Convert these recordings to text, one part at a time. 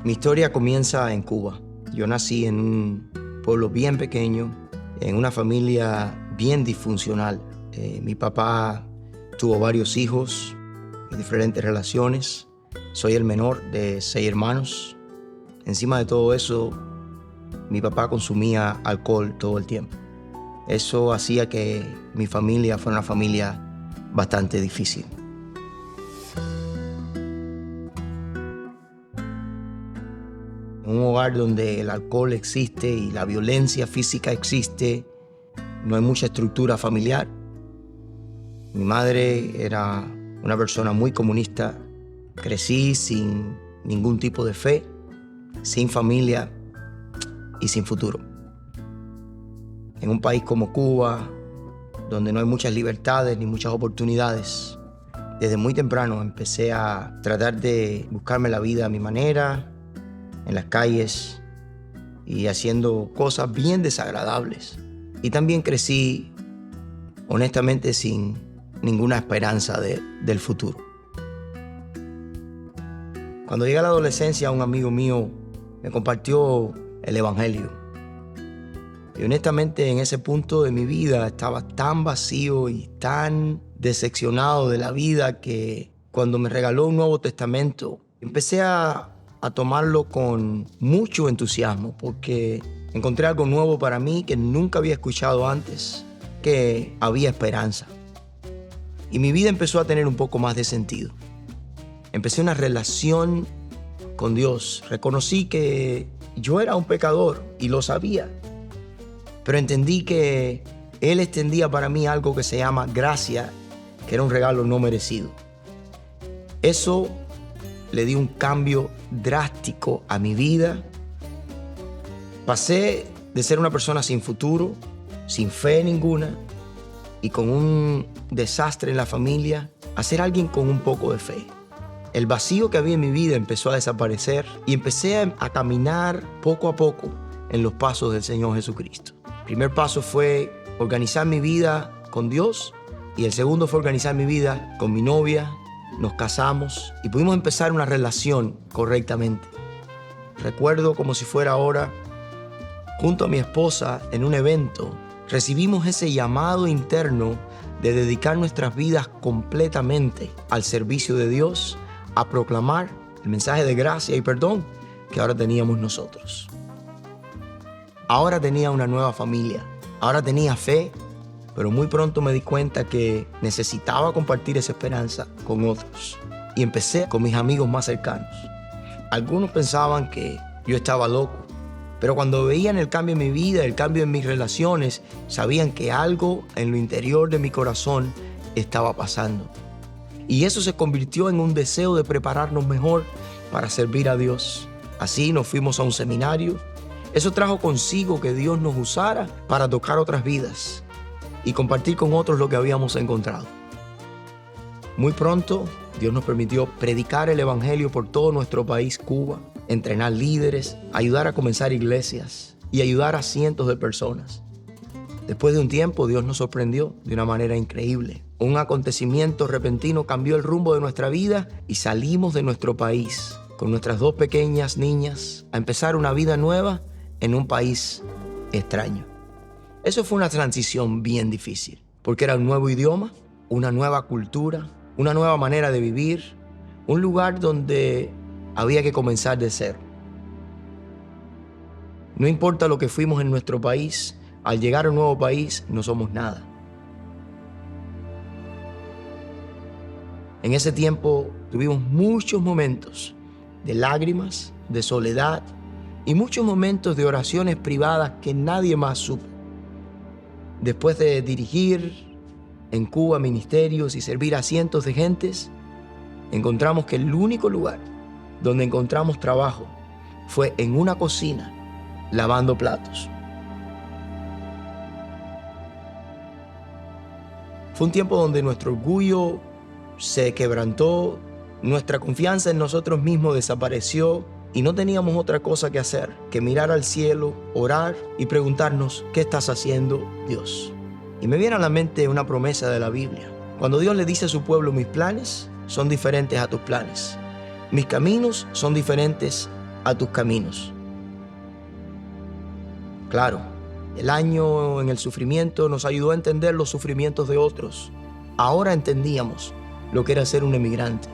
Mi historia comienza en Cuba. Yo nací en un pueblo bien pequeño, en una familia bien disfuncional. Mi papá tuvo varios hijos y diferentes relaciones. Soy el menor de 6 hermanos. Encima de todo eso, mi papá consumía alcohol todo el tiempo. Eso hacía que mi familia fuera una familia bastante difícil. En un hogar donde el alcohol existe y la violencia física existe, no hay mucha estructura familiar. Mi madre era una persona muy comunista. Crecí sin ningún tipo de fe, sin familia y sin futuro. En un país como Cuba, donde no hay muchas libertades ni muchas oportunidades, desde muy temprano empecé a tratar de buscarme la vida a mi manera, en las calles y haciendo cosas bien desagradables. Y también crecí, honestamente, sin ninguna esperanza del futuro. Cuando llegué a la adolescencia, un amigo mío me compartió el Evangelio. Y honestamente, en ese punto de mi vida estaba tan vacío y tan decepcionado de la vida que cuando me regaló un Nuevo Testamento, empecé a tomarlo con mucho entusiasmo porque encontré algo nuevo para mí que nunca había escuchado antes, que había esperanza. Y mi vida empezó a tener un poco más de sentido. Empecé una relación con Dios. Reconocí que yo era un pecador y lo sabía. Pero entendí que Él extendía para mí algo que se llama gracia, que era un regalo no merecido. Eso le dio un cambio drástico a mi vida. Pasé de ser una persona sin futuro, sin fe ninguna y con un desastre en la familia, a ser alguien con un poco de fe. El vacío que había en mi vida empezó a desaparecer y empecé a caminar poco a poco en los pasos del Señor Jesucristo. El primer paso fue organizar mi vida con Dios y el segundo fue organizar mi vida con mi novia. Nos casamos y pudimos empezar una relación correctamente. Recuerdo como si fuera ahora, junto a mi esposa en un evento, recibimos ese llamado interno de dedicar nuestras vidas completamente al servicio de Dios, a proclamar el mensaje de gracia y perdón que ahora teníamos nosotros. Ahora tenía una nueva familia, ahora tenía fe, pero muy pronto me di cuenta que necesitaba compartir esa esperanza con otros. Y empecé con mis amigos más cercanos. Algunos pensaban que yo estaba loco, pero cuando veían el cambio en mi vida, el cambio en mis relaciones, sabían que algo en lo interior de mi corazón estaba pasando. Y eso se convirtió en un deseo de prepararnos mejor para servir a Dios. Así nos fuimos a un seminario. Eso trajo consigo que Dios nos usara para tocar otras vidas y compartir con otros lo que habíamos encontrado. Muy pronto, Dios nos permitió predicar el Evangelio por todo nuestro país, Cuba, entrenar líderes, ayudar a comenzar iglesias y ayudar a cientos de personas. Después de un tiempo, Dios nos sorprendió de una manera increíble. Un acontecimiento repentino cambió el rumbo de nuestra vida y salimos de nuestro país con nuestras 2 pequeñas niñas a empezar una vida nueva en un país extraño. Eso fue una transición bien difícil, porque era un nuevo idioma, una nueva cultura, una nueva manera de vivir, un lugar donde había que comenzar de cero. No importa lo que fuimos en nuestro país, al llegar a un nuevo país no somos nada. En ese tiempo tuvimos muchos momentos de lágrimas, de soledad y muchos momentos de oraciones privadas que nadie más supo. Después de dirigir en Cuba ministerios y servir a cientos de gentes, encontramos que el único lugar donde encontramos trabajo fue en una cocina, lavando platos. Fue un tiempo donde nuestro orgullo se quebrantó, nuestra confianza en nosotros mismos desapareció y no teníamos otra cosa que hacer que mirar al cielo, orar y preguntarnos, ¿qué estás haciendo, Dios? Y me viene a la mente una promesa de la Biblia. Cuando Dios le dice a su pueblo, mis planes son diferentes a tus planes. Mis caminos son diferentes a tus caminos. Claro, el año en el sufrimiento nos ayudó a entender los sufrimientos de otros. Ahora entendíamos lo que era ser un emigrante.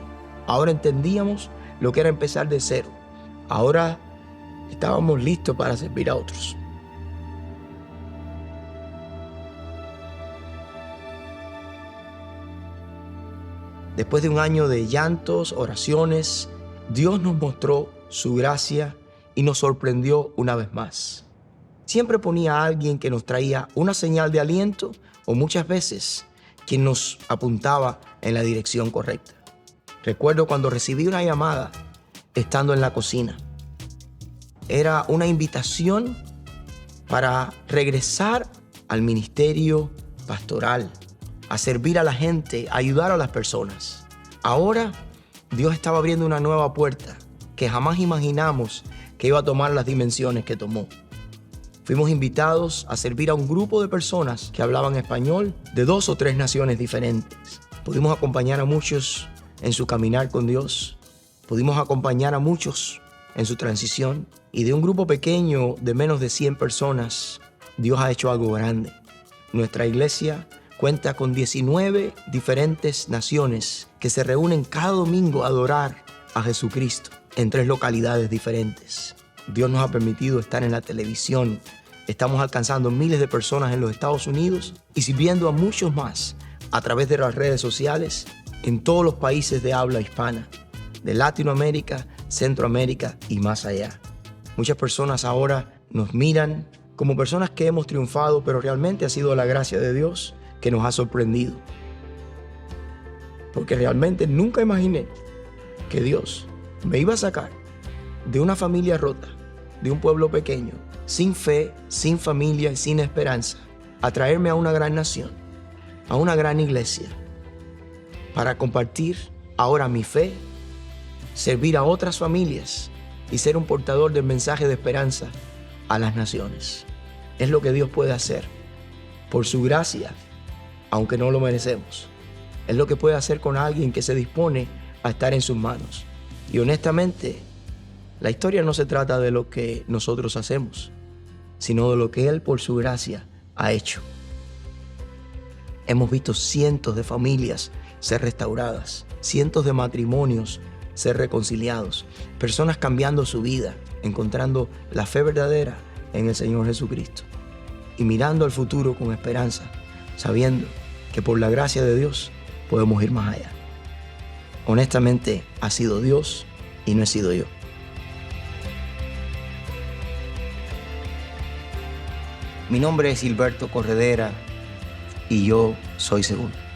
Ahora entendíamos lo que era empezar de cero. Ahora estábamos listos para servir a otros. Después de un año de llantos, oraciones, Dios nos mostró su gracia y nos sorprendió una vez más. Siempre ponía a alguien que nos traía una señal de aliento o muchas veces quien nos apuntaba en la dirección correcta. Recuerdo cuando recibí una llamada estando en la cocina. Era una invitación para regresar al ministerio pastoral, a servir a la gente, a ayudar a las personas. Ahora Dios estaba abriendo una nueva puerta que jamás imaginamos que iba a tomar las dimensiones que tomó. Fuimos invitados a servir a un grupo de personas que hablaban español de 2 o 3 naciones diferentes. Pudimos acompañar a muchos en su caminar con Dios. Pudimos acompañar a muchos en su transición. Y de un grupo pequeño de menos de 100 personas, Dios ha hecho algo grande. Nuestra iglesia cuenta con 19 diferentes naciones que se reúnen cada domingo a adorar a Jesucristo en 3 localidades diferentes. Dios nos ha permitido estar en la televisión. Estamos alcanzando miles de personas en los Estados Unidos y sirviendo a muchos más a través de las redes sociales en todos los países de habla hispana, de Latinoamérica, Centroamérica y más allá. Muchas personas ahora nos miran como personas que hemos triunfado, pero realmente ha sido la gracia de Dios que nos ha sorprendido. Porque realmente nunca imaginé que Dios me iba a sacar de una familia rota, de un pueblo pequeño, sin fe, sin familia y sin esperanza, a traerme a una gran nación, a una gran iglesia, para compartir ahora mi fe, servir a otras familias y ser un portador del mensaje de esperanza a las naciones. Es lo que Dios puede hacer por su gracia, aunque no lo merecemos. Es lo que puede hacer con alguien que se dispone a estar en sus manos. Y honestamente, la historia no se trata de lo que nosotros hacemos, sino de lo que Él por su gracia ha hecho. Hemos visto cientos de familias ser restauradas, cientos de matrimonios ser reconciliados, personas cambiando su vida, encontrando la fe verdadera en el Señor Jesucristo y mirando al futuro con esperanza, sabiendo que por la gracia de Dios podemos ir más allá. Honestamente, ha sido Dios y no he sido yo. Mi nombre es Gilberto Corredera y yo soy seguro.